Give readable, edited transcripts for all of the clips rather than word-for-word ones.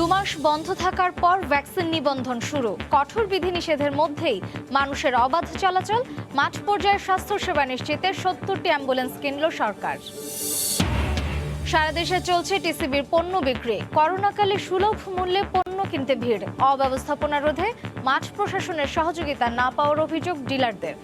2 মাস বন্ধ থাকার পর ভ্যাকসিন নিবন্ধন শুরু। কঠোর বিধিনিষেধের মধ্যেই মানুষের অবাধ চলাচল। মাঠ পর্যায়ে স্বাস্থ্যসেবা নিশ্চিতে 70টি অ্যাম্বুলেন্স কিনল সরকার। সারা দেশে চলছে টিসিবির পণ্য বিক্রি। করোনাকালে সুলভ মূল্যে পণ্য কিনতে ভিড়। অব্যবস্থাপনা রোধে মাঠ প্রশাসনের সহযোগিতা না পাওয়ার অভিযোগ ডিলারদের।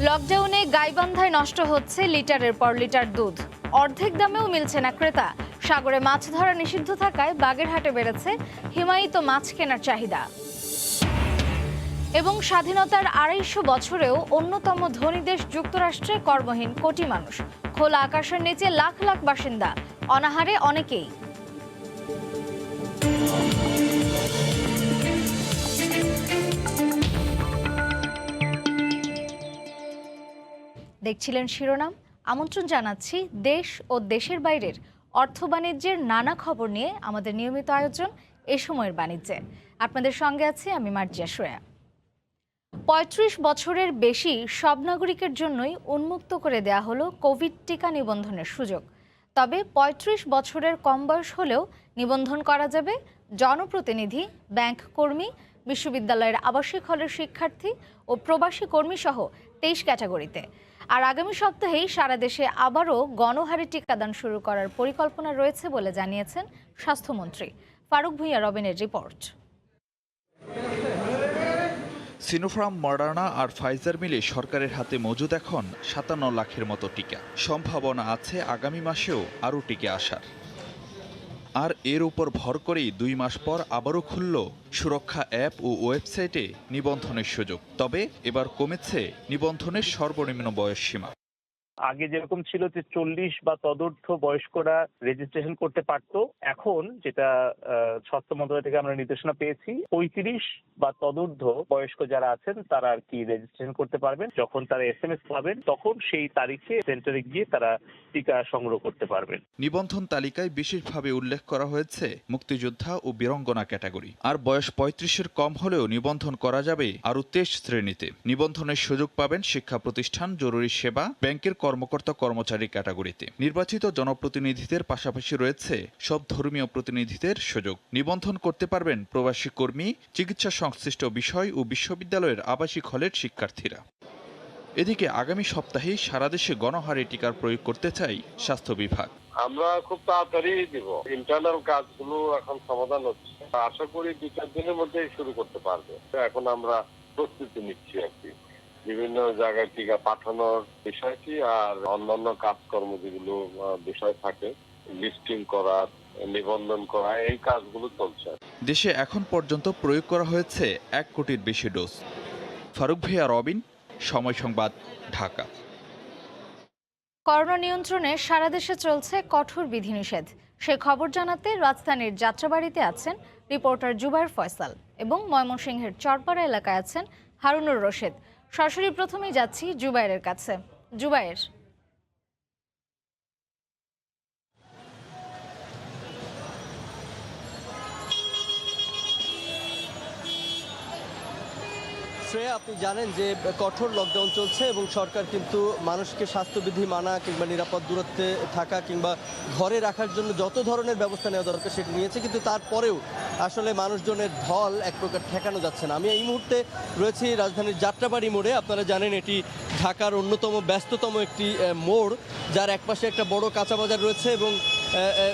লকডাউনে গাইবান্ধায় নষ্ট হচ্ছে লিটারের পর লিটার দুধ। অর্ধেক দামেও মিলছে না ক্রেতা। সাগরে মাছ ধরা নিষিদ্ধ থাকায় বাগেরহাটে বেড়েছে হিমায়িত মাছ কেনার চাহিদা। এবং স্বাধীনতার 250 বছরেও অন্যতম ধনী দেশ যুক্তরাষ্ট্রে কর্মহীন কোটি মানুষ। খোলা আকাশের নিচে লাখ লাখ বাসিন্দা, অনাহারে অনেকেই। দেখছিলেন শিরোনাম। আমন্ত্রণ জানাচ্ছি দেশ ও দেশের বাইরের অর্থ বাণিজ্যের নানা খবর নিয়ে আমাদের নিয়মিত আয়োজন এ সময়ের বাণিজ্যে। আপনাদের সঙ্গে আছি আমি মার্জিয়া শ্রেয়া। 35 বছরের বেশি সব নাগরিকের জন্যই উন্মুক্ত করে দেয়া হলো কোভিড টিকা নিবন্ধনের সুযোগ। তবে 35 বছরের কম বয়স হলেও নিবন্ধন করা যাবে জনপ্রতিনিধি, ব্যাংক কর্মী, বিশ্ববিদ্যালয়ের আবাসিক হলের শিক্ষার্থী ও প্রবাসী কর্মী সহ 23 ক্যাটাগরিতে। আর আগামী সপ্তাহেই সারা দেশে আবারও গণহারে টিকাদান শুরু করার পরিকল্পনা রয়েছে বলে জানিয়েছেন স্বাস্থ্যমন্ত্রী। ফারুক ভূঁইয়া রবিনের রিপোর্ট। সিনোফার্ম, মডার্না আর ফাইজার মিলে সরকারের হাতে মজুদ এখন 57 লাখের মতো টিকা। সম্ভাবনা আছে আগামী মাসেও আরও টিকা আসার। আর এর উপর ভর করেই 2 মাস পর আবারও খুলল সুরক্ষা অ্যাপ ও ওয়েবসাইটে নিবন্ধনের সুযোগ। তবে এবার কমেছে নিবন্ধনের সর্বনিম্ন বয়স সীমা। আগে যেরকম ছিল যে 40 বা তদূর্ধ্ব বয়স্করা রেজিস্ট্রেশন করতে পারতো, এখন যেটা স্বাস্থ্য মন্ত্রণালয় থেকে আমরা নির্দেশনা পেয়েছি 35 বা তদূর্ধ্ব বয়স্ক যারা আছেন তারা আর কি রেজিস্ট্রেশন করতে পারবেন। যখন তারা SMS পাবেন তখন সেই তারিখে সেন্টারে গিয়ে তারা টিকা সংগ্রহ করতে পারবেন। নিবন্ধন তালিকায় বিশেষভাবে উল্লেখ করা হয়েছে মুক্তিযোদ্ধা ও বীরাঙ্গনা ক্যাটাগরি। আর বয়স 35-এর কম হলেও নিবন্ধন করা যাবে আরও 23 শ্রেণীতে। নিবন্ধনের সুযোগ পাবেন শিক্ষা প্রতিষ্ঠান, জরুরি সেবা, ব্যাংকের কর্মকর্তা কর্মচারী ক্যাটাগরিতে। নির্বাচিত জনপ্রতিনিধিদের পাশাপাশি রয়েছে সব ধর্মীয় প্রতিনিধিদের সুযোগ। নিবন্ধন করতে পারবেন প্রবাসী কর্মী, চিকিৎসা সংশ্লিষ্ট বিষয় ও বিশ্ববিদ্যালয়ের আবাসিক হলের শিক্ষার্থীরা। এদিকে আগামী সপ্তাহেই সারা দেশে গণহারে টিকার প্রয়োগ করতে চাই স্বাস্থ্য বিভাগ। আমরা খুব তাড়াতাড়ি দিব। ইন্টারনাল কাজগুলো এখন সমাধান হচ্ছে, আশা করি 2-4 দিনের মধ্যেই শুরু করতে পারবে। এখন আমরা প্রস্তুতি নিচ্ছি আর কি, বিভিন্ন জায়গায় টিকা পাঠানোর বিষয়টি আর অন্যান্য কাজকর্ম যেগুলো বিষয় থাকে, লিস্টিং করা, নিবন্ধন করা, এই কাজগুলো চলছে। দেশে এখন পর্যন্ত প্রয়োগ করা হয়েছে 1 কোটির বেশি ডোজ। ফারুক ভূঁইয়া, রবিন, সময় সংবাদ, ঢাকা। করোনা নিয়ন্ত্রণে সারা দেশে চলছে কঠোর বিধিনিষেধ। সে খবর জানাতে রাজধানীর যাত্রাবাড়িতে আছেন রিপোর্টার জুবায়ের ফয়সাল এবং ময়মনসিংহের চরপাড়া এলাকায় আছেন হারুনুর রশিদ। সরাসরি প্রথমেই যাচ্ছি জুবায়েরের কাছে। জুবায়ের, শ্রেয়া, আপনি জানেন যে কঠোর লকডাউন চলছে এবং সরকার কিন্তু মানুষকে স্বাস্থ্যবিধি মানা কিংবা নিরাপদ দূরত্বে থাকা কিংবা ঘরে রাখার জন্য যত ধরনের ব্যবস্থা নেওয়া দরকার সেটি নিয়েছে, কিন্তু তারপরেও আসলে মানুষজনের ঢল এক প্রকার ঠেকানো যাচ্ছে না। আমি এই মুহূর্তে রয়েছি রাজধানীর যাত্রাবাড়ি মোড়ে। আপনারা জানেন এটি ঢাকার অন্যতম ব্যস্ততম একটি মোড়, যার একপাশে একটা বড় কাঁচা বাজার রয়েছে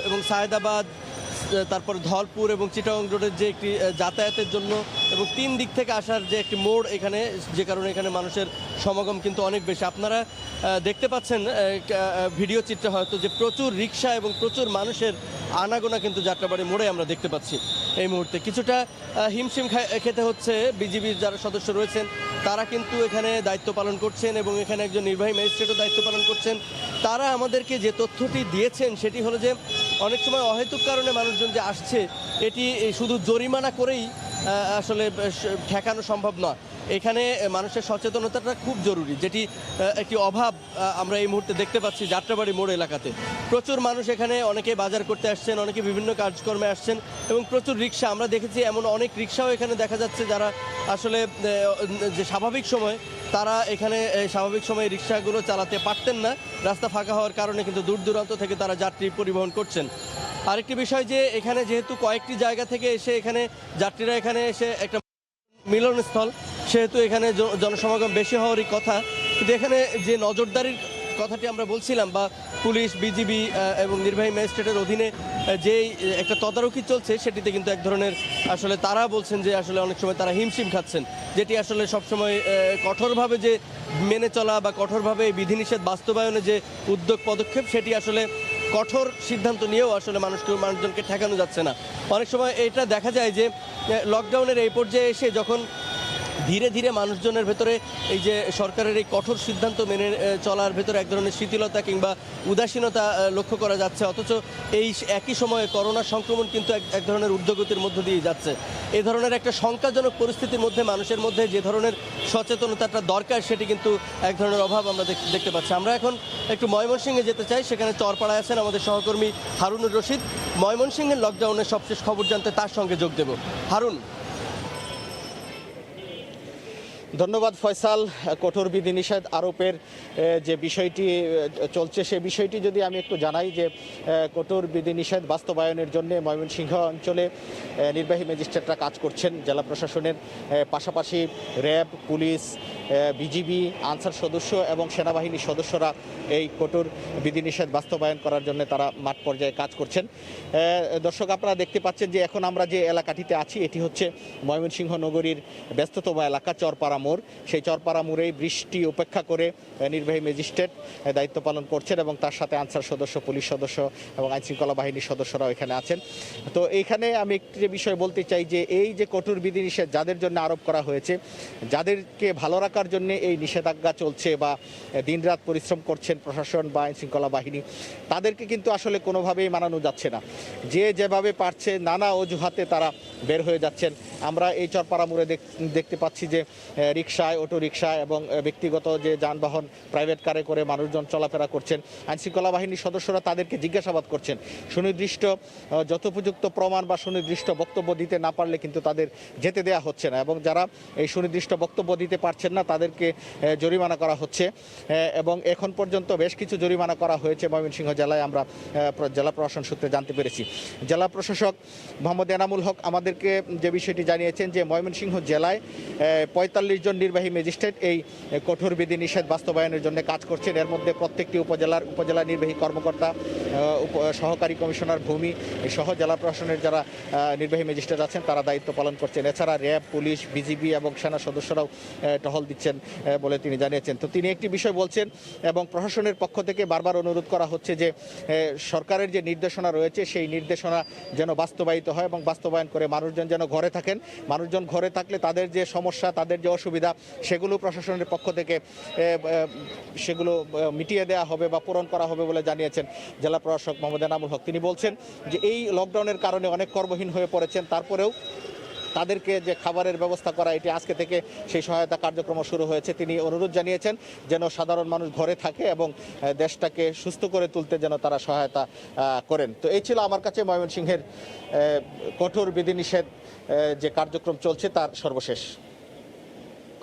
এবং সায়েদাবাদ, তারপর ধলপুর এবং চিটাগং রোডের যে একটি যাতায়াতের জন্য এবং 3 দিক থেকে আসার যে একটি মোড় এখানে, যে কারণে এখানে মানুষের সমাগম কিন্তু অনেক বেশি। আপনারা দেখতে পাচ্ছেন ভিডিও চিত্রে হয়তো যে প্রচুর রিক্সা এবং প্রচুর মানুষের আনাগোনা কিন্তু যাত্রাবাড়ি মোড়ে আমরা দেখতে পাচ্ছি। এই মুহূর্তে কিছুটা হিমশিম খেতে হচ্ছে বিজিবির যারা সদস্য রয়েছেন, তারা কিন্তু এখানে দায়িত্ব পালন করছেন এবং এখানে একজন নির্বাহী ম্যাজিস্ট্রেটও দায়িত্ব পালন করছেন। তারা আমাদেরকে যে তথ্যটি দিয়েছেন সেটি হলো যে অনেক সময় অহেতুক কারণে মানুষজন যে আসছে, এটি শুধু জরিমানা করেই আসলে ঠেকানো সম্ভব নয়। এখানে মানুষের সচেতনতাটা খুব জরুরি, যেটি একটি অভাব আমরা এই মুহূর্তে দেখতে পাচ্ছি যাত্রাবাড়ি মোড় এলাকাতে। প্রচুর মানুষ এখানে, অনেকে বাজার করতে আসছেন, অনেকে বিভিন্ন কাজকর্মে আসছেন এবং প্রচুর রিক্সা আমরা দেখেছি। এমন অনেক রিক্সাও এখানে দেখা যাচ্ছে যারা আসলে যে স্বাভাবিক সময় তারা এখানে স্বাভাবিক সময়ে রিক্সাগুলো চালাতে পারতেন না, রাস্তা ফাঁকা হওয়ার কারণে কিন্তু দূর দূরান্ত থেকে তারা যাত্রী পরিবহন করছেন। আরেকটি বিষয় যে এখানে যেহেতু কয়েকটি জায়গা থেকে এসে এখানে যাত্রীরা এখানে এসে একটা মিলনস্থল, সেহেতু এখানে জনসমাগম বেশি হওয়ারই কথা। কিন্তু এখানে যে নজরদারির কথাটি আমরা বলছিলাম, বা পুলিশ, বিজিবি এবং নির্বাহী ম্যাজিস্ট্রেটের অধীনে যেই একটা তদারকি চলছে, সেটিতে কিন্তু এক ধরনের আসলে তারা বলছেন যে আসলে অনেক সময় তারা হিমশিম খাচ্ছেন, যেটি আসলে সবসময় কঠোরভাবে যে মেনে চলা বা কঠোরভাবে এই বিধিনিষেধ বাস্তবায়নে যে উদ্যোগ পদক্ষেপ, সেটি আসলে কঠোর সিদ্ধান্ত নিয়েও আসলে মানুষজনকে ঠেকানো যাচ্ছে না। অনেক সময় এটা দেখা যায় যে লকডাউনের এই পর্যায়ে এসে যখন ধীরে ধীরে মানুষজনের ভেতরে এই যে সরকারের এই কঠোর সিদ্ধান্ত মেনে চলার ভেতরে এক ধরনের শিথিলতা কিংবা উদাসীনতা লক্ষ্য করা যাচ্ছে, অথচ এই একই সময়ে করোনা সংক্রমণ কিন্তু এক ধরনের ঊর্ধ্বগতির মধ্য দিয়ে যাচ্ছে। এই ধরনের একটা শঙ্কাজনক পরিস্থিতির মধ্যে মানুষের মধ্যে যে ধরনের সচেতনতাটা দরকার, সেটি কিন্তু এক ধরনের অভাব আমরা দেখতে পাচ্ছি। আমরা এখন একটু ময়মনসিংহে যেতে চাই, সেখানে চরপাড়ায় আছেন আমাদের সহকর্মী হারুনুর রশিদ। ময়মনসিংহের লকডাউনের সবশেষ খবর জানতে তার সঙ্গে যোগ দেব। হারুন। ধন্যবাদ ফয়সাল। কঠোর বিধিনিষেধ আরোপের যে বিষয়টি চলছে, সে বিষয়টি যদি আমি একটু জানাই, যে কঠোর বিধিনিষেধ বাস্তবায়নের জন্য ময়মনসিংহ অঞ্চলে নির্বাহী ম্যাজিস্ট্রেটরা কাজ করছেন। জেলা প্রশাসনের পাশাপাশি র্যাব, পুলিশ, বিজিবি, আনসার সদস্য এবং সেনাবাহিনীর সদস্যরা এই কঠোর বিধিনিষেধ বাস্তবায়ন করার জন্য তারা মাঠ পর্যায়ে কাজ করছেন। দর্শক, আপনারা দেখতে পাচ্ছেন যে এখন আমরা যে এলাকাটিতে আছি, এটি হচ্ছে ময়মনসিংহ নগরীর ব্যস্ততম এলাকা চরপাড়া মোড়। সেই চরপাড়া মোড়েই বৃষ্টি উপেক্ষা করে নির্বাহী ম্যাজিস্ট্রেট দায়িত্ব পালন করছেন এবং তার সাথে আনসার সদস্য, পুলিশ সদস্য এবং আইনশৃঙ্খলা বাহিনীর সদস্যরাও এখানে আছেন। তো এইখানে আমি একটি যে বিষয় বলতে চাই, যে এই যে কঠোর বিধিনিষেধ যাদের জন্য আরোপ করা হয়েছে, যাদেরকে ভালো রাখার জন্য এই নিষেধাজ্ঞা চলছে বা দিনরাত পরিশ্রম করছেন প্রশাসন বা আইনশৃঙ্খলা বাহিনী, তাদেরকে কিন্তু আসলে কোনোভাবেই মানানো যাচ্ছে না। যে যেভাবে পারছে নানা অজুহাতে তারা বের হয়ে যাচ্ছেন। আমরা এই চরপাড়া মোড়ে দেখতে পাচ্ছি যে রিকশায়, অটো রিকশায় এবং ব্যক্তিগত যে যানবাহন, প্রাইভেট কারে করে মানুষজন চলাফেরা করছেন। আইনশৃঙ্খলা বাহিনীর সদস্যরা তাদেরকে জিজ্ঞাসাবাদ করছেন। সুনির্দিষ্ট যথোপযুক্ত প্রমাণ বা সুনির্দিষ্ট বক্তব্য দিতে না পারলে কিন্তু তাদের যেতে দেওয়া হচ্ছে না, এবং যারা এই সুনির্দিষ্ট বক্তব্য দিতে পারছেন না তাদেরকে জরিমানা করা হচ্ছে। এবং এখন পর্যন্ত বেশ কিছু জরিমানা করা হয়েছে ময়মনসিংহ জেলায়, আমরা জেলা প্রশাসন সূত্রে জানতে পেরেছি। জেলা প্রশাসক মোহাম্মদ এনামুল হক আমাদেরকে যে বিষয়টি জানিয়েছেন যে ময়মনসিংহ জেলায় 45 জন নির্বাহী ম্যাজিস্ট্রেট এই কঠোর বিধিনিষেধ বাস্তবায়নের জন্য কাজ করছেন। এর মধ্যে প্রত্যেকটি উপজেলা নির্বাহী কর্মকর্তা, সহকারী কমিশনার ভূমি সহ জেলা প্রশাসনের যারা নির্বাহী ম্যাজিস্ট্রেট আছেন তারা দায়িত্ব পালন করছেন। এছাড়া র্যাব, পুলিশ, বিজিবি এবং সেনা সদস্যরাও টহল দিচ্ছেন বলে তিনি জানিয়েছেন। তো তিনি একটি বিষয় বলছেন, এবং প্রশাসনের পক্ষ থেকে বারবার অনুরোধ করা হচ্ছে যে সরকারের যে নির্দেশনা রয়েছে সেই নির্দেশনা যেন বাস্তবায়িত হয় এবং বাস্তবায়ন করে মানুষজন যেন ঘরে থাকেন। মানুষজন ঘরে থাকলে তাদের যে সমস্যা, তাদের যে অসুবিধা, সেগুলো প্রশাসনের পক্ষ থেকে সেগুলো মিটিয়ে দেওয়া হবে বা পূরণ করা হবে বলে জানিয়েছেন জেলা প্রশাসক মোহাম্মদ এনামুল হক। তিনি বলছেন যে এই লকডাউনের কারণে অনেক কর্মহীন হয়ে পড়েছেন, তারপরেও তাদেরকে যে খাবারের ব্যবস্থা করা, এটি আজকে থেকে সেই সহায়তা কার্যক্রম শুরু হয়েছে। তিনি অনুরোধ জানিয়েছেন যেন সাধারণ মানুষ ঘরে থাকে এবং দেশটাকে সুস্থ করে তুলতে যেন তারা সহায়তা করেন। তো এই ছিল আমার কাছে ময়মনসিংহের কঠোর বিধিনিষেধ যে কার্যক্রম চলছে তার সর্বশেষ।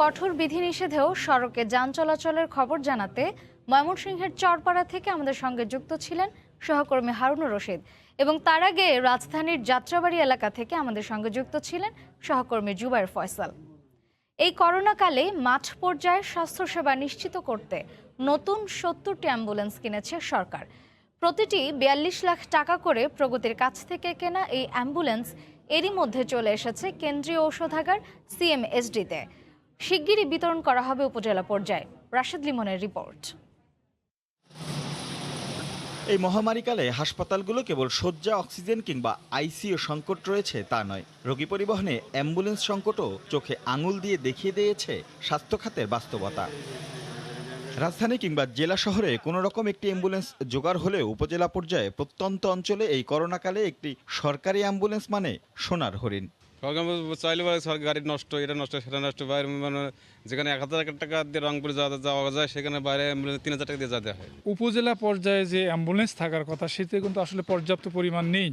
কঠোর বিধিনিষেধেও সড়কে যান চলাচলের খবর জানাতে ময়মনসিংহের চরপাড়া থেকে আমাদের সঙ্গে যুক্ত ছিলেন সহকর্মী হারুনুর রশিদ, এবং তার আগে রাজধানীর যাত্রাবাড়ি এলাকা থেকে আমাদের সঙ্গে যুক্ত ছিলেন সহকর্মী জুবায়ের ফয়সাল। এই করোনাকালে মাঠ পর্যায়ে স্বাস্থ্যসেবা নিশ্চিত করতে নতুন 70টি অ্যাম্বুলেন্স কিনেছে সরকার। প্রতিটি 42 লাখ টাকা করে প্রগতির কাছ থেকে কেনা এই অ্যাম্বুলেন্স এরই মধ্যে চলে এসেছে কেন্দ্রীয় ঔষধাগার CMSDতে। শিগগিরই বিতরণ করা হবে উপজেলা পর্যায়ে। রাশেদ লিমনের রিপোর্ট। এই মহামারীকালে হাসপাতালগুলো কেবল শয্যা, অক্সিজেন কিংবা আইসিইউ সংকট রয়েছে তা নয়, রোগী পরিবহনে অ্যাম্বুলেন্স সংকটও চোখে আঙুল দিয়ে দেখিয়ে দিয়েছে স্বাস্থ্য খাতের বাস্তবতা। রাজধানী কিংবা জেলা শহরে কোনো রকম একটি অ্যাম্বুলেন্স জোগাড় হলেও উপজেলা পর্যায়ে প্রত্যন্ত অঞ্চলে এই করোনাকালে একটি সরকারি অ্যাম্বুলেন্স মানে সোনার হরিণ। সরকার চাইলে সরকার গাড়ি নষ্ট, এটা নষ্ট, সেটা নষ্ট, বাইরে মানে যেখানে 1000 টাকা দিয়ে রংপুরে যাওয়া যায় সেখানে বাইরে 3000 টাকা দিয়ে যেতে হয়। উপজেলা পর্যায়ে যে অ্যাম্বুলেন্স থাকার কথা সেটা কিন্তু আসলে পর্যাপ্ত পরিমাণ নেই।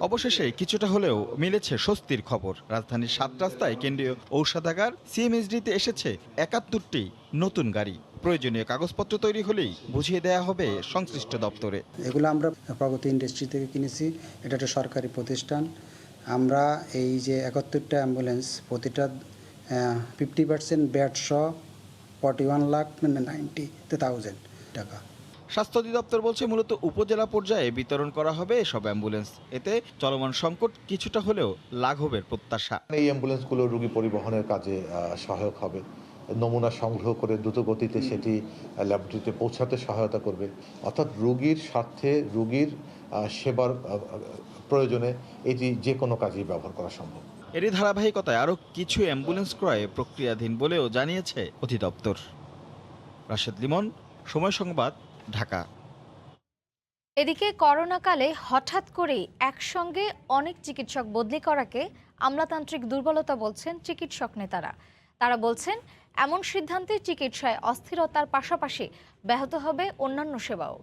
অবশেষে কিছুটা হলেও মিলেছে স্বস্তির খবর। রাজধানীর 7 রাস্তায় কেন্দ্রীয় ঔষধাগার CMSDতে এসেছে 71টি নতুন গাড়ি। প্রয়োজনীয় কাগজপত্র তৈরি হলেই বুঝিয়ে দেওয়া হবে সংশ্লিষ্ট দপ্তরে। এগুলো আমরা প্রগতি ইন্ডাস্ট্রি থেকে কিনেছি, এটা একটা সরকারি প্রতিষ্ঠান। আমরা এই যে 71টা অ্যাম্বুলেন্স প্রতিটা 50% ব্যাট সহ 41,90,000 টাকা। স্বাস্থ্য অধিদপ্তর বলছে মূলত উপজেলা পর্যায়ে বিতরণ করা হবে এসব অ্যাম্বুলেন্স। এতে চলমান সংকট কিছুটা হলেও লাঘবের প্রত্যাশা। এই অ্যাম্বুলেন্সগুলো রোগী পরিবহনের কাজে সহায়ক হবে, নমুনা সংগ্রহ করে দ্রুত গতিতে সেটি ল্যাবরেটরিতে পৌঁছাতে সহায়তা করবে, অর্থাৎ রোগীর স্বার্থে রোগীর সেবার প্রয়োজনে এটি যে কোনো কাজেই ব্যবহার করা সম্ভব। এরই ধারাবাহিকতায় আরও কিছু অ্যাম্বুলেন্স ক্রয়ে প্রক্রিয়াধীন বলেও জানিয়েছে অধিদপ্তর। রাশেদ লিমন, সময় সংবাদ, ঢাকা। এদিকে করোনাকালে হঠাৎ করেই একসঙ্গে অনেক চিকিৎসক বদলি করাকে আমলাতান্ত্রিক দুর্বলতা বলছেন চিকিৎসক নেতারা। তারা বলছেন এমন সিদ্ধান্তে চিকিৎসায় অস্থিরতার পাশাপাশি ব্যাহত হবে অন্যান্য সেবাও।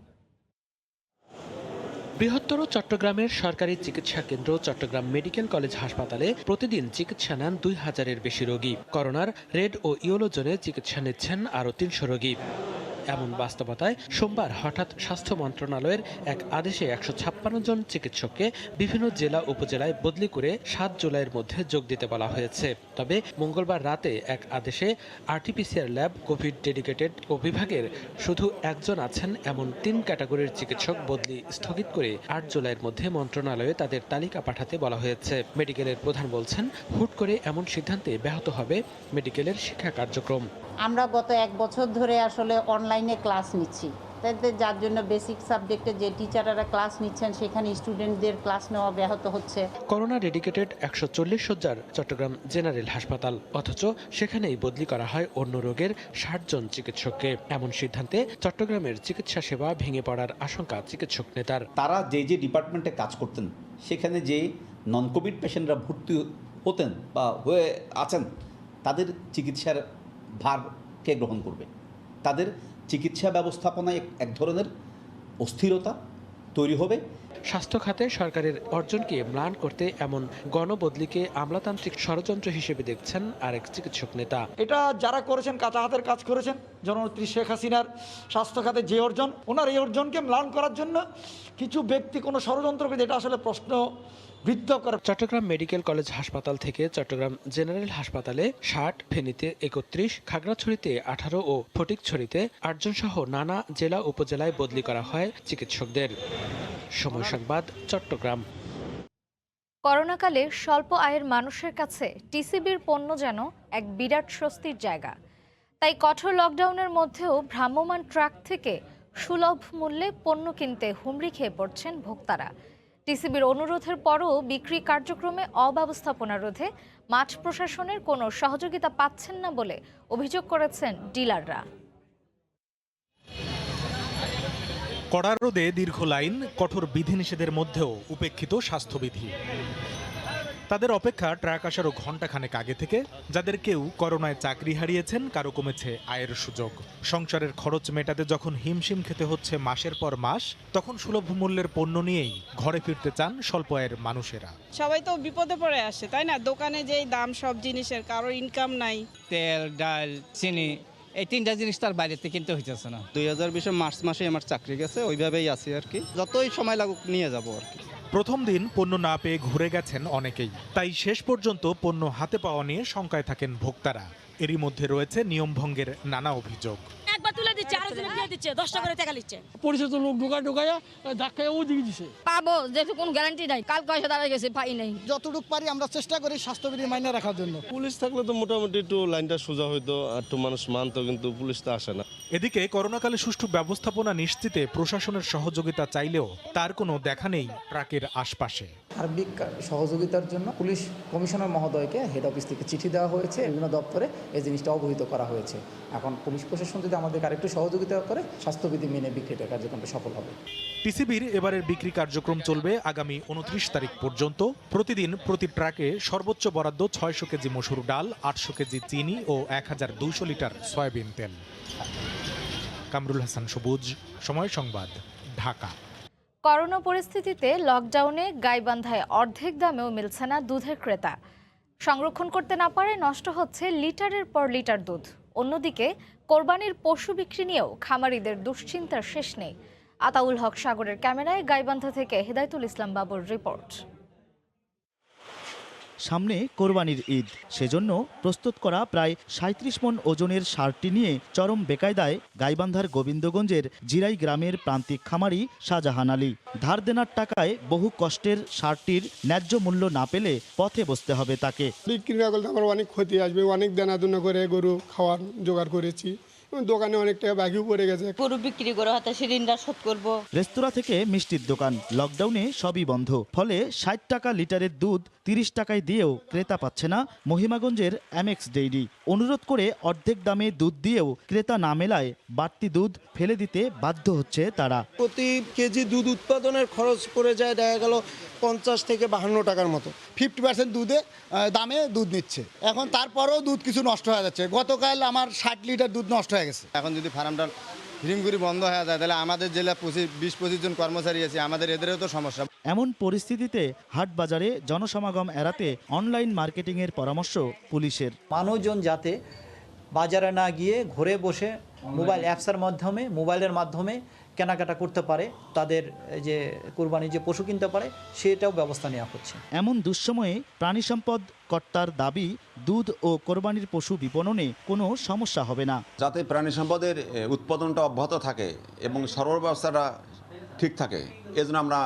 বৃহত্তর চট্টগ্রামের সরকারি চিকিৎসা কেন্দ্র চট্টগ্রাম মেডিকেল কলেজ হাসপাতালে প্রতিদিন চিকিৎসা নেন 2000-এর বেশি রোগী। করোনার রেড ও ইয়েলো জোনে চিকিৎসা নিচ্ছেন আরও 300 রোগী। এমন বাস্তবতায় সোমবার হঠাৎ স্বাস্থ্য মন্ত্রণালয়ের এক আদেশে 156 জন চিকিৎসককে বিভিন্ন জেলা উপজেলায় বদলি করে 7 জুলাইয়ের মধ্যে যোগ দিতে বলা হয়েছে। তবে মঙ্গলবার রাতে এক আদেশে আরটিপিসিআর ল্যাব, কোভিড ডেডিকেটেড ও বিভাগের শুধু একজন আছেন এমন 3 ক্যাটাগরির চিকিৎসক বদলি স্থগিত করে 8 জুলাইয়ের মধ্যে মন্ত্রণালয়ে তাদের তালিকা পাঠাতে বলা হয়েছে। মেডিকেলের প্রধান বলছেন হুট করে এমন সিদ্ধান্তে ব্যাহত হবে মেডিকেলের শিক্ষা কার্যক্রম। আমরা গত 1 বছর ধরে আসলে অনলাইনে ক্লাস নিচ্ছি, যার জন্য বেসিক সাবজেক্টে যে টিচাররা ক্লাস নিচ্ছেন সেখানে স্টুডেন্টদের ক্লাস নেওয়া ব্যাহত হচ্ছে। করোনা ডেডিকেটেড 140 শয্যার চট্টগ্রাম জেনারেল হাসপাতাল, অথচ সেখানেই বদলি করা হয় অন্য রোগের 60 জন চিকিৎসককে। এমন সিদ্ধান্তে চট্টগ্রামের চিকিৎসা সেবা ভেঙে পড়ার আশঙ্কা চিকিৎসক নেতার। তারা যে ডিপার্টমেন্টে কাজ করতেন সেখানে যে নন কোভিড পেশেন্টরা ভর্তি হতেন বা হয়ে আছেন তাদের চিকিৎসার ভার কে গ্রহণ করবে? তাদের চিকিৎসা ব্যবস্থাপনায় এক ধরনের অস্থিরতা তৈরি হবে। স্বাস্থ্য খাতে সরকারের অর্জনকে ম্লান করতে এমন গণবদলিকে আমলাতান্ত্রিক ষড়যন্ত্র হিসেবে দেখছেন আরেক চিকিৎসক নেতা। এটা যারা করেছেন কাঁচা হাতের কাজ করেছেন, জননেত্রী শেখ হাসিনার স্বাস্থ্য খাতে যে অর্জন, ওনার এই অর্জনকে ম্লান করার জন্য কিছু ব্যক্তি কোনো ষড়যন্ত্র করে, এটা আসলে প্রশ্ন চট্টগ্রাম মেডিকেল কলেজ হাসপাতাল থেকে চট্টগ্রাম জেনারেল হাসপাতালে 60, ফেনীতে 31, খাগড়াছড়িতে 18 ও ফটিকছড়িতে 8 জন সহ নানা জেলা উপজেলায় বদলি করা হয় চিকিৎসকদের। সময় সংবাদ, চট্টগ্রাম। করোনাকালে স্বল্প আয়ের মানুষের কাছে টিসিবির পণ্য যেন এক বিরাট স্বস্তির জায়গা। তাই কঠোর লকডাউনের মধ্যেও ভ্রাম্যমাণ ট্রাক থেকে সুলভ মূল্যে পণ্য কিনতে হুমড়ি খেয়ে পড়ছেন ভোক্তারা। টিসিবির অনুরোধের পরও বিক্রি কার্যক্রমে অব্যবস্থাপনা রোধে মাঠ প্রশাসনের কোনো সহযোগিতা পাচ্ছেন না বলে অভিযোগ করেছেন ডিলাররা। কড়া রোদে দীর্ঘ লাইন, কঠোর বিধিনিষেধের মধ্যেও উপেক্ষিত স্বাস্থ্যবিধি। তাদের অপেক্ষা ট্রাক আসারও ঘণ্টাখানেক আগে থেকে। যাদের কেউ করোনায় চাকরি হারিয়েছেন, কারো কমেছে আয়ের সুযোগ। সংসারের খরচ মেটাতে যখন হিমশিম খেতে হচ্ছে মাসের পর মাস, তখন সুলভ মূল্যের পণ্য নিয়েই ঘরে ফিরতে চান স্বল্প আয়ের মানুষেরা। সবাই তো বিপদে পড়ে আসে, তাই না? দোকানে যেই দাম সব জিনিসের, কারো ইনকাম নাই। তেল, ডাল, চিনি, এই 3টা জিনিস তার বাইরেতে কিনতে হইতেছে না। 2020 মার্চ মাসে আমার চাকরি গেছে, ওইভাবেই আছি আর কি। যতই সময় লাগুক নিয়ে যাব আর কি। প্রথম দিন পণ্য না পেয়ে ঘুরে গেছেন অনেকেই। তাই শেষ পর্যন্ত পণ্য হাতে পাওয়া নিয়ে শঙ্কায় থাকেন ভোক্তারা। এরই মধ্যে রয়েছে নিয়মভঙ্গের নানা অভিযোগ। একবার তুলে দিচ্ছে, আরো দিন দিয়ে দিচ্ছে, 10 টাকা করে টাকা নিচ্ছে। পরিচিত লোক ঢোকায় ধাক্কায় ও দিয়ে দিছে। পাবো যেহেতু কোনো গ্যারান্টি নাই, কাল কয়সা দাঁড়ায় গেছে, পাই নাই। যতটুকু পারি আমরা চেষ্টা করি স্বাস্থ্যবিধি মাইনে রাখার জন্য। পুলিশ থাকলে তো মোটামুটি একটু লাইনটা সোজা হইতো, একটু মানুষ মানতো, কিন্তু পুলিশ তো আসে না। এদিকে করোনাকালে সুষ্ঠু ব্যবস্থাপনা নিশ্চিতে প্রশাসনের সহযোগিতা চাইলেও তার কোনো দেখা নেই ট্রাকের আশপাশে। সার্বিক সহযোগিতার জন্য পুলিশ কমিশনার মহোদয়কে হেড অফিস থেকে চিঠি দেওয়া হয়েছে, বিভিন্ন দপ্তরে এই জিনিসটা অবহিত করা হয়েছে। এখন পুলিশ প্রশাসন যদি আমাদেরকে আরেকটু সহযোগিতা করে, স্বাস্থ্যবিধি মেনে বিক্রিটা কার্যক্রমটা সফল হবে। টিসিবির এবারের বিক্রি কার্যক্রম চলবে আগামী 29 তারিখ পর্যন্ত। প্রতিদিন প্রতি ট্রাকে সর্বোচ্চ বরাদ্দ 600 কেজি মসুর ডাল, 800 কেজি চিনি ও 1200 লিটার সয়াবিন তেল। কামরুল হাসান সবুজ, সময় সংবাদ, ঢাকা। করোনা পরিস্থিতিতে লকডাউনে গাইবান্ধায় অর্ধেক দামেও মিলছে না দুধের ক্রেতা। সংরক্ষণ করতে না পারে নষ্ট হচ্ছে লিটারের পর লিটার দুধ। অন্যদিকে কোরবানির পশু বিক্রি নিয়েও খামারিদের দুশ্চিন্তার শেষ নেই। আতাউল হক সাগরের ক্যামেরায় গাইবান্ধা থেকে হেদায়েতুল ইসলাম বাবুর রিপোর্ট। সামনে কোরবানির ঈদ, সেজন্য প্রস্তুত করা প্রায় ৩৭ মণ ওজনের ষাঁড়টি নিয়ে চরম বেকায়দায় গাইবান্ধার গোবিন্দগঞ্জের জিরাই গ্রামের প্রান্তিক খামারি শাহজাহান আলী। ধার দেনার টাকায় বহু কষ্টের ষাঁড়টির ন্যায্য মূল্য না পেলে পথে বসতে হবে তাকে। বিক্রি না করলে আমার অনেক ক্ষতি আসবে, অনেক দেনাদুনা করে গরু খাওয়ার জোগাড় করেছি, দোকানে অনেক টাকা বাকিও পড়ে গেছে। গরু বিক্রি করে হাতে ঋণটা শোধ করব। রেস্তোরাঁ থেকে মিষ্টির দোকান, লকডাউনে সবই বন্ধ, ফলে ৬০ টাকা লিটারের দুধ ৩০ টাকায় দিয়েও ক্রেতা পাচ্ছে না মহিমাগঞ্জের অ্যামেক্স ডেইরি। অনুরোধ করে অর্ধেক দামে দুধ দিয়েও ক্রেতা না মেলায় বাড়তি দুধ ফেলে দিতে বাধ্য হচ্ছে তারা। প্রতি কেজি দুধ উৎপাদনের খরচ পড়ে যায় দেখা গেল ৫০ থেকে ৫২ টাকার মতো। 50% দুধে দামে দুধ নিচ্ছে, এখন তারপরেও দুধ কিছু নষ্ট হয়ে যাচ্ছে। গতকাল আমার ৬০ লিটার দুধ নষ্ট হয়ে গেছে। এখন যদি ফার্মটা হিমগুড়ি বন্ধ হয়ে যায় তাহলে আমাদের জেলা ২০-২৫ জন কর্মচারী আছে, আমাদের এদেরও তো সমস্যা। এমন পরিস্থিতিতে হাট বাজারে জনসমাগম এড়াতে অনলাইন মার্কেটিংয়ের পরামর্শ পুলিশের। মানুষজন যাতে বাজারে না গিয়ে ঘরে বসে মোবাইলের মাধ্যমে কেনাকাটা করতে পারে, তাদের যে কোরবানি যে পশু কিনতে পারে সেটাও ব্যবস্থা নেওয়া হচ্ছে। এমন দুঃসময়ে প্রাণী সম্পদ কর্তার দাবি, দুধ ও কোরবানির পশু বিপণনে কোনো সমস্যা হবে না। যাতে প্রাণী সম্পদের উৎপাদনটা অব্যাহত থাকে এবং সরবরাহ ব্যবস্থাটা ঠিক থাকে, এজন্য আমরা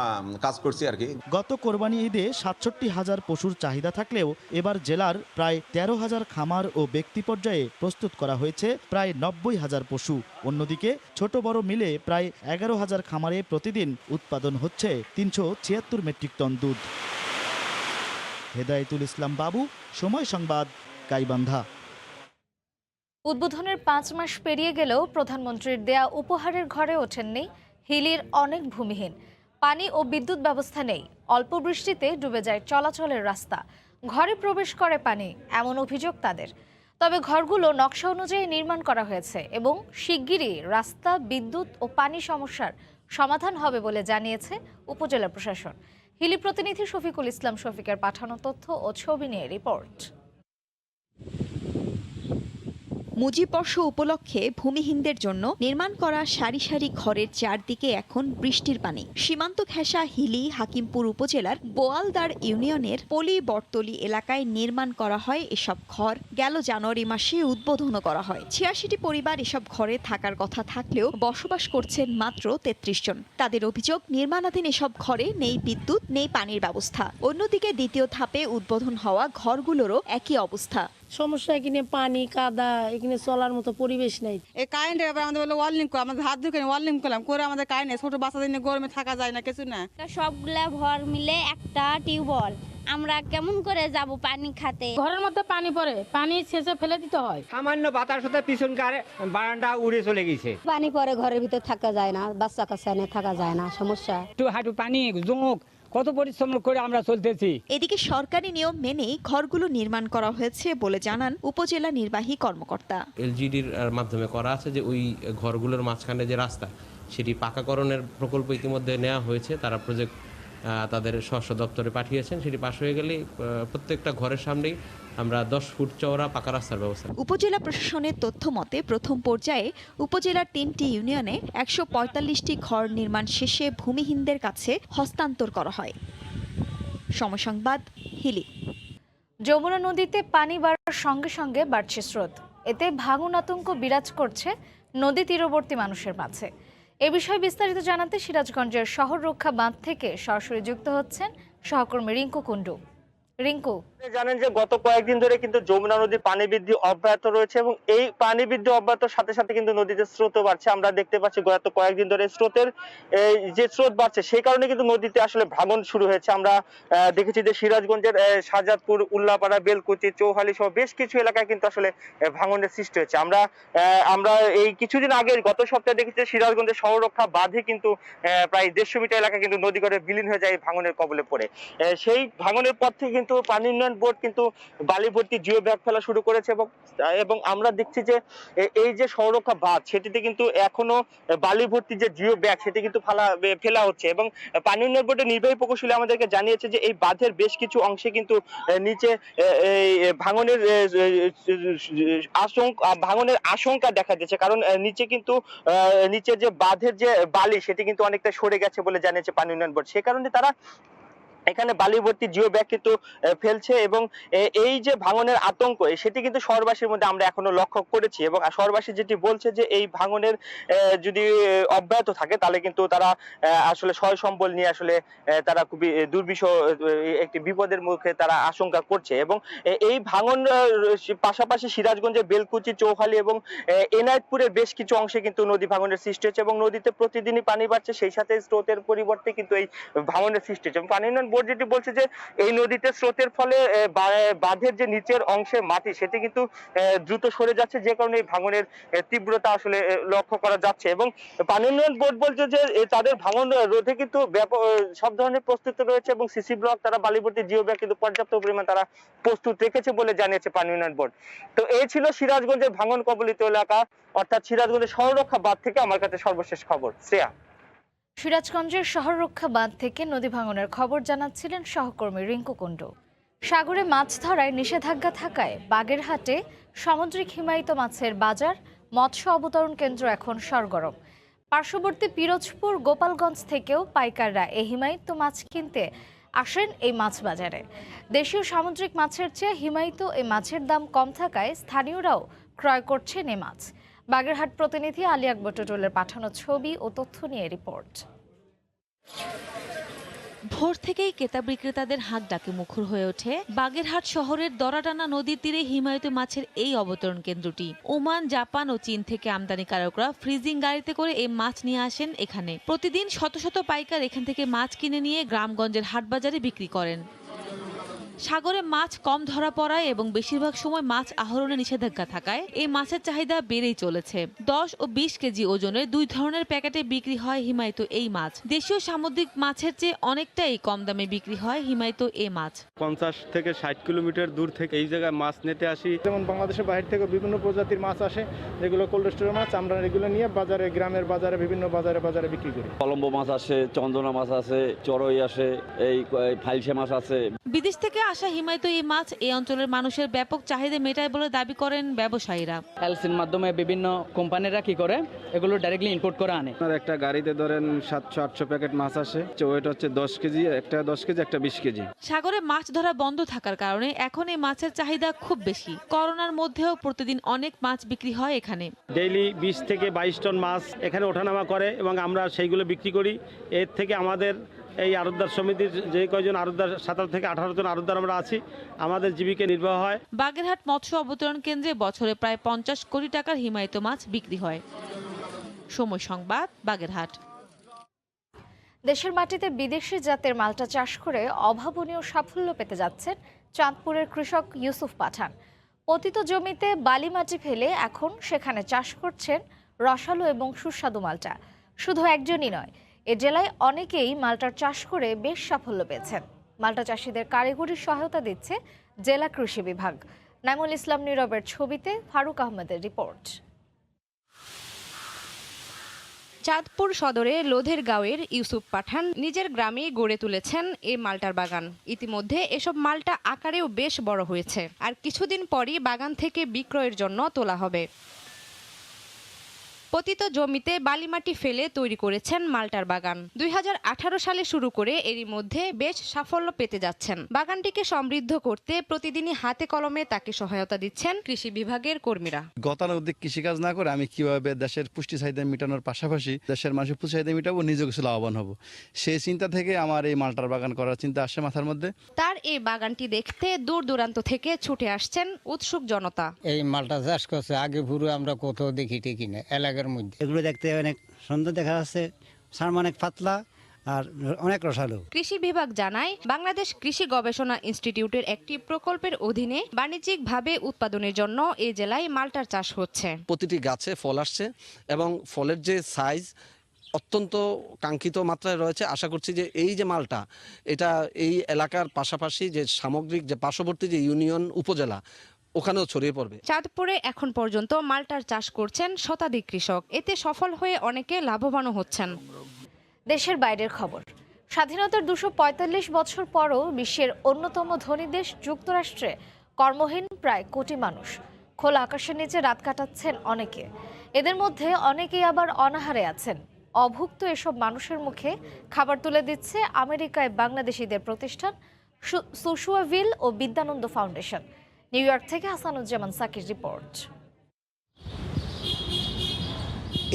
কাজ করছি আর কি। গত কোরবানি ঈদে ৬৭,০০০ পশুর চাহিদা থাকলেও এবার জেলার প্রায় ১৩,০০০ খামার ও ব্যক্তি পর্যায়ে প্রস্তুত করা হয়েছে প্রায় ৯০,০০০ পশু। অন্যদিকে ছোট বড় মিলে প্রায় ১১,০০০ খামারে প্রতিদিন উৎপাদন হচ্ছে ৩৭৬ মেট্রিক টন দুধ। হেদায়েতুল ইসলাম বাবু, সময় সংবাদ, গাইবান্ধা। উদ্বোধনের ৫ মাস পেরিয়ে গেলেও প্রধানমন্ত্রীর দেয়া উপহারের ঘরে ওঠেননি হিলির অনেক ভূমিহীন। পানি ও বিদ্যুৎ ব্যবস্থা নেই, অল্প বৃষ্টিতে ডুবে যায় চলাচলের রাস্তা, ঘরে প্রবেশ করে পানি, এমন অভিযোগ তাদের। তবে ঘরগুলো নকশা অনুযায়ী নির্মাণ করা হয়েছে এবং শিগগিরই রাস্তা, বিদ্যুৎ ও পানি সমস্যার সমাধান হবে বলে জানিয়েছে উপজেলা প্রশাসন। হিলি প্রতিনিধি শফিকুল ইসলাম শফিকের পাঠানো তথ্য ও ছবি নিয়ে রিপোর্ট। মুজিববর্ষ উপলক্ষে ভূমিহীনদের জন্য নির্মাণ করা সারি সারি ঘরের চারদিকে এখন বৃষ্টির পানি। সীমান্ত ঘেঁষা হিলি হাকিমপুর উপজেলার বোয়ালদার ইউনিয়নের পলি বটতলি এলাকায় নির্মাণ করা হয় এসব ঘর। গেল জানুয়ারি মাসে উদ্বোধনও করা হয়। ৮৬টি পরিবার এসব ঘরে থাকার কথা থাকলেও বসবাস করছেন মাত্র ৩৩ জন। তাদের অভিযোগ, নির্মাণাধীন এসব ঘরে নেই বিদ্যুৎ, নেই পানির ব্যবস্থা। অন্যদিকে দ্বিতীয় ধাপে উদ্বোধন হওয়া ঘরগুলোরও একই অবস্থা। সমস্যা, এখানে পানি কাদা, এখানে চলার মতো পরিবেশ নেই। এই কারেন্টের ব্যাপারে আমাদের বলে ওয়ার্লিং করে, আমাদের হাত ধুকে ওয়ার্লিং করলাম করে আমাদের কারেন্ট ছোট বাচ্চাদের নিয়ে গরমে থাকা যায় না, কিছু না। সবগুলা ঘর মিলে একটা টিউবওয়েল, আমরা কেমন করে যাব পানি খাতে? ঘরের মধ্যে পানি পড়ে, পানি শেষে ফেলে দিতে হয়। সামান্য বাতাস হতে পিছনকার বারান্দা উড়ে চলে গেছে। পানি পরে ঘরের ভিতর থাকা যায় না, বাচ্চা কাচ্চা নিয়ে থাকা যায় না, সমস্যা। একটু হাঁটু পানি জমুক, কত পরিশ্রম করে আমরা চলতেছি। এদিকে সরকারি নিয়ম মেনেই ঘরগুলো নির্মাণ করা হয়েছে বলে জানান উপজেলা নির্বাহী কর্মকর্তা। এলজিডির মাধ্যমে করা আছে যে ওই ঘরগুলোর মাঝখানে যে রাস্তা, সেটি পাকাকরণের প্রকল্প ইতিমধ্যে নেওয়া হয়েছে। তারা প্রজেক্ট তাদের স্ব দপ্তরে পাঠিয়েছেন, সেটি পাশ হয়ে গেলে প্রত্যেকটা ঘরের সামনেই আমরা 10 ফুট চওড়া পাকা রাস্তার ব্যবস্থা। উপজেলা প্রশাসনের তথ্য মতে প্রথম পর্যায়ে উপজেলার 3টি ইউনিয়নে 145টি ঘর নির্মাণ শেষে ভূমিহীনদের কাছে হস্তান্তর করা হয়। সময় সংবাদ, হিলি। যমুনা নদীতে পানি বাড়ার সঙ্গে সঙ্গে বাড়ছে স্রোত। এতে ভাঙন আতঙ্ক বিরাজ করছে নদী তীরবর্তী মানুষের মাঝে। এ বিষয়ে বিস্তারিত জানাতে সিরাজগঞ্জের শহর রক্ষা বাঁধ থেকে সরাসরি যুক্ত হচ্ছেন সহকর্মী রিঙ্কু কুন্ডু। রিঙ্কু, জানেন যে গত কয়েকদিন ধরে কিন্তু যমুনা নদীর পানি বৃদ্ধি অব্যাহত রয়েছে এবং এই পানি বৃদ্ধি অব্যাহতর সাথে সাথে কিন্তু নদীতে স্রোতও বাড়ছে। আমরা দেখতে পাচ্ছি গত কয়েকদিন ধরে স্রোতের যে স্রোত বাড়ছে সেই কারণে কিন্তু নদীতে আসলে ভাঙন শুরু হয়েছে। আমরা দেখেছি যে সিরাজগঞ্জের শাহজাদপুর, উল্লাপাড়া, বেলকুচি, চৌহালি সহ বেশ কিছু এলাকায় কিন্তু আসলে ভাঙনের সৃষ্টি হয়েছে। আমরা এই কিছুদিন আগে গত সপ্তাহে দেখেছি সিরাজগঞ্জের শহর রক্ষা বাঁধে কিন্তু প্রায় 150 মিটার এলাকা কিন্তু নদী করে বিলীন হয়ে যায় ভাঙনের কবলে পড়ে। সেই ভাঙনের পর থেকে কিন্তু পানি উন্নয়ন বোর্ড কিন্তু বালি ভর্তি জিও ব্যাগ ফেলা শুরু করেছে এবং আমরা দেখছি যে এই যে সড়রক্ষা বাঁধ সেটিতে কিন্তু এখনো বালি ভর্তি যে জিও ব্যাগ সেটি কিন্তু ফেলা হচ্ছে এবং পানি উন্নয়ন বোর্ডের নির্বাহী প্রকৌশলী আমাদেরকে জানিয়েছে যে এই বাঁধের বেশ কিছু অংশে কিন্তু নিচে ভাঙনের আশঙ্কা দেখা দিচ্ছে, কারণ নিচে কিন্তু নিচে যে বাঁধের যে বালি সেটি কিন্তু অনেকটা সরে গেছে বলে জানিয়েছে পানি উন্নয়ন বোর্ড। সে কারণে তারা এখানে বালি ভর্তি জিও ব্যাগ কিন্তু ফেলছে এবং এই যে ভাঙনের আতঙ্ক সেটি কিন্তু শহরবাসীর মধ্যে আমরা এখনো লক্ষ্য করেছি এবং শহরবাসী যেটি বলছে যে এই ভাঙনের যদি অব্যাহত থাকে তাহলে কিন্তু তারা আসলে সয় সম্বল নিয়ে আসলে তারা খুবই দুর্বিষহ একটি বিপদের মুখে তারা আশঙ্কা করছে এবং এই ভাঙন পাশাপাশি সিরাজগঞ্জের বেলকুচি, চৌখালী এবং এনায়েতপুরের বেশ কিছু অংশে কিন্তু নদী ভাঙনের সৃষ্টি হচ্ছে এবং নদীতে প্রতিদিনই পানি বাড়ছে, সেই সাথে স্রোতের পরিবর্তে কিন্তু এই ভাঙনের সৃষ্টি হচ্ছে এবং পানি উন্নয়ন বোর্ড যেটি বলছে যে এই নদীতে স্রোতের ফলে বাঁধের যে নিচের অংশের মাটি সেটি কিন্তু দ্রুত সরে যাচ্ছে, যে কারণে এই ভাঙনের তীব্রতা আসলে লক্ষ্য করা যাচ্ছে এবং পানি উন্নয়ন বোর্ড বলছে যে তাদের ভাঙন রোধে কিন্তু ব্যাপক সব ধরনের প্রস্তুতি রয়েছে এবং সিসি ব্লক তারা বালিভর্তি জিও ব্যাগ কিন্তু পর্যাপ্ত পরিমাণ তারা প্রস্তুত রেখেছে বলে জানিয়েছে পানি উন্নয়ন বোর্ড। তো এই ছিল সিরাজগঞ্জের ভাঙন কবলিত এলাকা অর্থাৎ সিরাজগঞ্জের সড়রক্ষা বাঁধ থেকে আমার কাছে সর্বশেষ খবর। শ্রেয়া। সিরাজগঞ্জের শহররক্ষা বাঁধ থেকে নদী ভাঙনের খবর জানাচ্ছিলেন সহকর্মী রিঙ্কু কুণ্ডু। সাগরে মাছ ধরায় নিষেধাজ্ঞা থাকায় বাগেরহাটে সামুদ্রিক হিমায়িত মাছের বাজার, মৎস্য অবতরণ কেন্দ্র এখন সরগরম। পার্শ্ববর্তী পিরোজপুর, গোপালগঞ্জ থেকেও পাইকাররা এই হিমায়িত মাছ কিনতে আসেন এই মাছ বাজারে। দেশীয় সামুদ্রিক মাছের চেয়ে হিমায়িত এই মাছের দাম কম থাকায় স্থানীয়রাও ক্রয় করছেন এই মাছ। বাগেরহাট প্রতিনিধি আলী আকবর টুটুলের পাঠানো ছবি ও তথ্য নিয়ে রিপোর্ট। ভোর থেকেই ক্রেতা বিক্রেতাদের হাঁক ডাকে মুখর হয়ে ওঠে বাগেরহাট শহরের দরাটানা নদীর তীরে হিমায়িত মাছের এই অবতরণ কেন্দ্রটি। ওমান, জাপান ও চীন থেকে আমদানিকারকরা ফ্রিজিং গাড়িতে করে এই মাছ নিয়ে আসেন এখানে। প্রতিদিন শত শত পাইকার এখান থেকে মাছ কিনে নিয়ে গ্রামগঞ্জের হাটবাজারে বিক্রি করেন। সাগরে মাছ কম ধরা পড়ায় এবং বেশিরভাগ সময় মাছ আহরণে নিষেধাজ্ঞা থাকায় এই মাছের চাহিদা বেড়েই চলেছে। 10 ও 20 কেজি ওজনের দুই ধরনের প্যাকেটে বিক্রি হয় হিমায়িত এই মাছ। দেশীয় সামুদ্রিক মাছের চেয়ে অনেকটাই কম দামে বিক্রি হয় হিমায়িত এই মাছ। 50 থেকে 60 কিলোমিটার দূর থেকে এই জায়গায় মাছ নিতে আসি। যেমন বাংলাদেশের বাইরে থেকে বিভিন্ন প্রজাতির মাছ আসে, যেগুলো কোল্ড স্টোরের মাছ, আমরা এগুলো নিয়ে বাজারে, গ্রামের বাজারে, বিভিন্ন বাজারে বিক্রি করি। কলম্বো মাছ আসে, চন্দনা মাছ আছে, চড়ই আসে, এই ফাইলসে মাছ আছে। বিদেশ থেকে আসা হিমায়িত এই মাছ এই অঞ্চলের মানুষের ব্যাপক চাহিদা মেটায় বলে দাবি করেন ব্যবসায়ীরা। এলসির মাধ্যমে বিভিন্ন কোম্পানিরা কি করে এগুলো ডাইরেক্টলি ইম্পোর্ট করে আনে। একটা গাড়িতে ধরেন 700-800 প্যাকেট মাছ আসে, ওয়েট হচ্ছে 10 কেজি, একটা 10 কেজি, একটা 20 কেজি। সাগরে মাছ ধরা বন্ধ থাকার কারণে এখন এই মাছের চাহিদা খুব বেশি। করোনার মধ্যেও প্রতিদিন অনেক মাছ বিক্রি হয় এখানে। ডেইলি 20 থেকে 22 টন মাছ এখানে ওঠানামা করে এবং আমরা সেইগুলো বিক্রি করি। এর থেকে আমাদের এই আড়তদার সমিতির যে কয়জন আড়তদার, 17 থেকে 18 জন আড়তদার আমরা আছি, আমাদের জীবিকা নির্বাহ হয়। বাগেরহাট মৎস্য অবতরণ কেন্দ্রে বছরে প্রায় 50 কোটি টাকার হিমায়িত মাছ বিক্রি হয়। সময় সংবাদ, বাগেরহাট। দেশের মাটিতে বিদেশি জাতের মালটা চাষ করে অভাবনীয় সাফল্য পেতে যাচ্ছেন চাঁদপুরের কৃষক ইউসুফ পাঠান। পতিত জমিতে বালি মাটি ফেলে এখন সেখানে চাষ করছেন রসালো এবং সুস্বাদু মালটা। শুধু একজনই নয়, এ জেলায় অনেকেই মালটার চাষ করে বেশ সাফল্য পেয়েছেন। মালটা চাষিদের কারিগরি সহায়তা দিচ্ছে জেলা কৃষি বিভাগ। নাইমুল ইসলাম নীরবের ছবিতে ফারুক আহমেদের রিপোর্ট। চাঁদপুর সদরে লোধের গাঁওয়ের ইউসুফ পাঠান নিজের গ্রামে গড়ে তুলেছেন এই মালটার বাগান। ইতিমধ্যে এসব মালটা আকারেও বেশ বড় হয়েছে, আর কিছুদিন পরই বাগান থেকে বিক্রয়ের জন্য তোলা হবে। পতিত জমিতে বালিমাটি ফেলে তৈরি করেছেন মালটার বাগান। 2018 সালে শুরু করে এরই মধ্যে বেশ সাফল্য পেতে যাচ্ছেন। বাগানটিকে সমৃদ্ধ করতে প্রতিদিনই হাতে কলমে তাকে সহায়তা দিচ্ছেন কৃষি বিভাগের কর্মীরা। গতানুগতিক কৃষিকাজ না করে আমি কিভাবে দেশের পুষ্টি চাহিদা মেটানোর পাশাপাশি দেশের মানুষের পুষ্টি চাহিদা মেটাবো, নিজেও কিছু লাভবান হবো, সেই চিন্তা থেকে আমার এই মালটার বাগান করার চিন্তা আসে মাথার মধ্যে। তার এই বাগানটি দেখতে দূর দূরান্ত থেকে ছুটে আসছেন উৎসুক জনতা। এই মালটা চাষ করছে আগে পুরো আমরা কোথাও দেখি টেকি না এলাকার মধ্যে। এগুলো দেখতে অনেক সুন্দর দেখা যাচ্ছে, সার অনেক পাতলা আর অনেক রসালো। কৃষি বিভাগ জানায় বাংলাদেশ কৃষি গবেষণা ইনস্টিটিউটের একটি প্রকল্পের অধীনে বাণিজ্যিকভাবে উৎপাদনের জন্য এই জেলায় মালটার চাষ হচ্ছে। প্রতিটি গাছে ফল আসছে এবং ফলের যে সাইজ অত্যন্ত কাঙ্ক্ষিত মাত্রায় রয়েছে। আশা করছি যে এই যে মালটা, এটা এই এলাকার পাশাপাশি যে সামগ্রিক যে পার্শ্ববর্তী যে ইউনিয়ন উপজেলা ওখানেও ছড়িয়ে পড়বে। চাঁদপুরে এখন পর্যন্ত মালটার চাষ করছেন শতাধিক কৃষক। এতে সফল হয়ে অনেকে লাভবানও হচ্ছেন। দেশের বাইরের খবর। স্বাধীনতার 245 বছর পরও বিশ্বের অন্যতম ধনী দেশ যুক্তরাষ্ট্রে কর্মহীন প্রায় কোটি মানুষ। খোলা আকাশের নিচে রাত কাটাচ্ছেন অনেকে। এদের মধ্যে অনেকেই আবার অনাহারে আছেন। অভুক্ত এসব মানুষের মুখে খাবার তুলে দিচ্ছে আমেরিকায় বাংলাদেশিদের প্রতিষ্ঠান সুশুয়াভিল ও বিদ্যানন্দ ফাউন্ডেশন। নিউ ইয়র্ক থেকে হাসানুজ্জামান সাকির রিপোর্ট।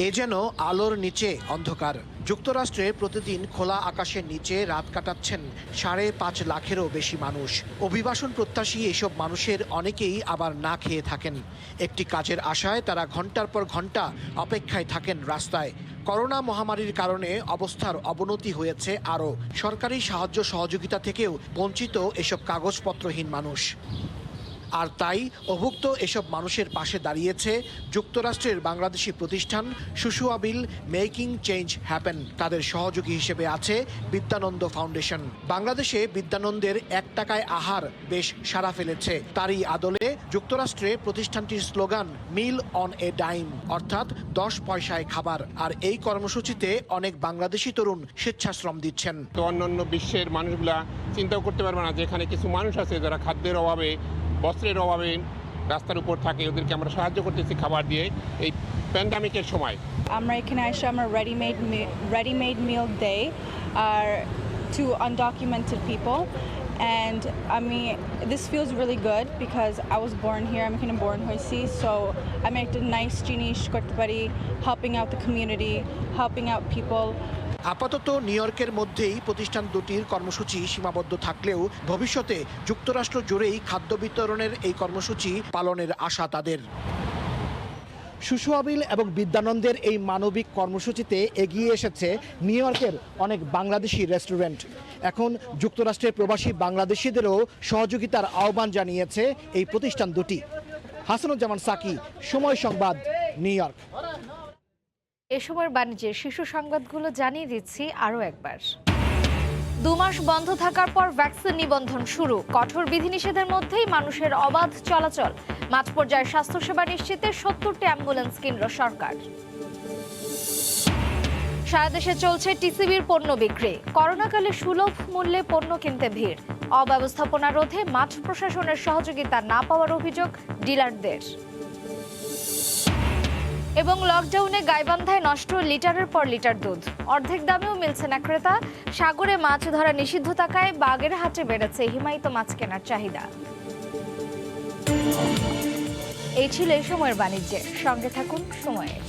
এ যেন আলোর নিচে অন্ধকার। যুক্তরাষ্ট্রে প্রতিদিন খোলা আকাশের নিচে রাত কাটাচ্ছেন 5.5 লাখেরও বেশি মানুষ। অভিবাসন প্রত্যাশী এসব মানুষের অনেকেই আবার না খেয়ে থাকেন। একটি কাজের আশায় তারা ঘন্টার পর ঘন্টা অপেক্ষায় থাকেন রাস্তায়। করোনা মহামারীর কারণে অবস্থার অবনতি হয়েছে আরও। সরকারি সাহায্য সহযোগিতা থেকেও বঞ্চিত এসব কাগজপত্রহীন মানুষ। আর তাই অভুক্ত এসব মানুষের পাশে দাঁড়িয়েছে যুক্তরাষ্ট্রের বাংলাদেশি প্রতিষ্ঠান সুশুয়াভিল মেকিং চেঞ্জ হ্যাপেন। তাদের সহযোগী হিসেবে আছে বিদ্যানন্দ ফাউন্ডেশন। বাংলাদেশে বিদ্যানন্দের 1 টাকায় আহার বেশ সাড়া ফেলেছে। তারই আদলে যুক্তরাষ্ট্রে প্রতিষ্ঠানটির slogan meal on a dime, অর্থাৎ 10 পয়সায় খাবার। আর এই কর্মসূচিতে অনেক বাংলাদেশি তরুণ স্বেচ্ছাশ্রম দিচ্ছেন। তো অন্যান্য বিশ্বের মানুষগুলা চিন্তাও করতে পারবে না যেখানে কিছু মানুষ আছে যারা খাদ্যের অভাবে, বস্ত্রের অভাবে রাস্তার উপর থাকে, ওদেরকে আমরা সাহায্য করতেছি খাবার দিয়ে এই প্যান্ডামিকের সময়। আমরা এখানে এসে আমরা রেডিমেড মিল দেই আর to undocumented people, and I mean this feels really good because I was born here. I'm এখানে born হয়েছি, so আমি একটা নাইস জিনিস করতে পারি, helping out the community, helping out people. আপাতত নিউ ইয়র্কের মধ্যেই প্রতিষ্ঠান দুটির কর্মসূচি সীমাবদ্ধ থাকলেও ভবিষ্যতে যুক্তরাষ্ট্র জুড়েই খাদ্য বিতরণের এই কর্মসূচি পালনের আশা তাদের। সুশুয়াভিল এবং বিদ্যানন্দের এই মানবিক কর্মসূচিতে এগিয়ে এসেছে নিউ ইয়র্কের অনেক বাংলাদেশি রেস্টুরেন্ট। এখন যুক্তরাষ্ট্রের প্রবাসী বাংলাদেশিদেরও সহযোগিতার আহ্বান জানিয়েছে এই প্রতিষ্ঠান দুটি। হাসানুজ্জামান সাকি, সময় সংবাদ, নিউ ইয়র্ক। এ সময়ের বাণিজ্যের শীর্ষ সংবাদগুলো জানিয়ে দিচ্ছি আরও একবার। 2 মাস বন্ধ থাকার পর ভ্যাকসিন নিবন্ধন শুরু। কঠোর বিধিনিষেধের মধ্যেই মানুষের অবাধ চলাচল। মাঠ পর্যায়ে স্বাস্থ্যসেবা নিশ্চিতে 70টি অ্যাম্বুলেন্স কিনল সরকার। সারা দেশে চলছে টিসিবির পণ্য বিক্রি। করোনাকালে সুলভ মূল্যে পণ্য কিনতে ভিড়। অব্যবস্থাপনা রোধে মাঠ প্রশাসনের সহযোগিতা না পাওয়ার অভিযোগ ডিলারদের। এবং লকডাউনে গাইবান্ধায় নষ্ট লিটারের পর লিটার দুধ। অর্ধেক দামেও মিলছে না ক্রেতা। সাগরে মাছ ধরা নিষিদ্ধ থাকায় বাগেরহাটে বেড়েছে হিমায়িত মাছ কেনার চাহিদা। এই ছিল এই সময়ের বাণিজ্যে। সঙ্গে থাকুন সময়ের।